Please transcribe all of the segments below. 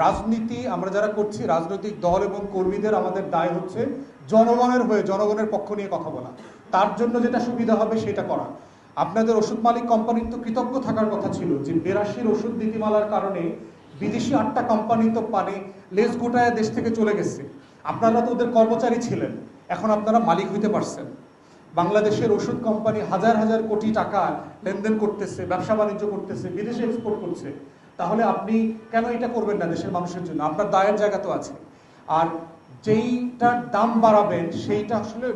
রাজনীতি আমরা যারা করছি, রাজনৈতিক দল এবং কর্মীদের আমাদের দায় হচ্ছে জনগণের হয়ে জনগণের পক্ষ নিয়ে কথা বলা। তার জন্য যেটা সুবিধা হবে সেটা করা। আপনাদের ওষুধ মালিক কোম্পানির তো কৃতজ্ঞ থাকার কথা ছিল যে 82 ওষুধ নীতিমালার কারণে বিদেশি 8টা কোম্পানি তো লেজ গোটায় দেশ থেকে চলে গেছে। আপনারা তো ওদের কর্মচারী ছিলেন, এখন আপনারা মালিক হইতে পারছেন। বাংলাদেশের ওষুধ কোম্পানি হাজার হাজার কোটি টাকা লেনদেন করতেছে, ব্যবসা বাণিজ্য করতেছে, বিদেশে এক্সপোর্ট করছে। তাহলে আপনি কেন এটা করবেন না দেশের মানুষের জন্য? আপনার দায়ের জায়গা তো আছে। আর যেইটার দাম বাড়াবেন সেইটা আসলে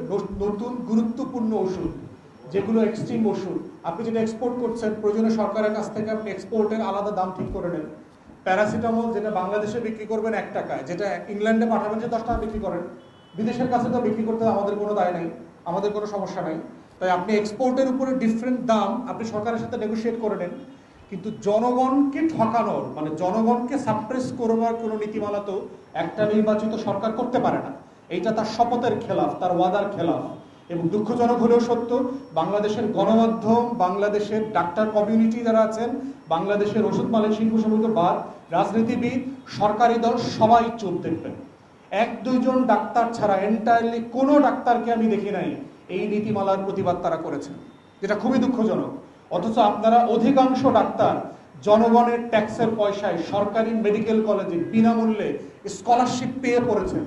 নতুন গুরুত্বপূর্ণ ওষুধ, যেগুলো এক্সট্রিম ওষুধ, আপনি যেটা এক্সপোর্ট করছেন প্রয়োজনে সরকারের কাছ থেকে আপনি এক্সপোর্টের আলাদা দাম ঠিক করে নেন। প্যারাসিটামল যেটা বাংলাদেশে বিক্রি করবেন 1 টাকায়, যেটা ইংল্যান্ডে পাঠাবেন যে 10 টাকা বিক্রি করেন। বিদেশের কাছে তো বিক্রি করতে আমাদের কোনো দায় নাই, আমাদের কোনো সমস্যা নাই। তাই আপনি এক্সপোর্টের উপরে ডিফারেন্ট দাম আপনি সরকারের সাথে নেগোশিয়েট করে নেন। কিন্তু জনগণকে ঠকানোর মানে জনগণকে সাপ্রেস করবার কোনো নীতিমালা তো একটা নির্বাচিত সরকার করতে পারে না। এইটা তার শপথের খেলাফ, তার ওয়াদার খেলাফ। এবং দুঃখজনক হলেও সত্য, বাংলাদেশের গণমাধ্যম, বাংলাদেশের ডাক্তার কমিউনিটি যারা আছেন, বাংলাদেশের ওষুধ মালিক শিল্প সমিতি বাদ, রাজনীতিবিদ, সরকারি দল সবাই চুপ দেখবেন। 1-2 জন ডাক্তার ছাড়া এন্টায়ারলি কোনো ডাক্তারকে আমি দেখি নাই এই নীতিমালার প্রতিবাদ তারা করেছেন, যেটা খুবই দুঃখজনক। অথচ আপনারা অধিকাংশ ডাক্তার জনগণের ট্যাক্সের পয়সায় সরকারি মেডিকেল কলেজে বিনামূল্যে স্কলারশিপ পেয়ে পড়েছেন।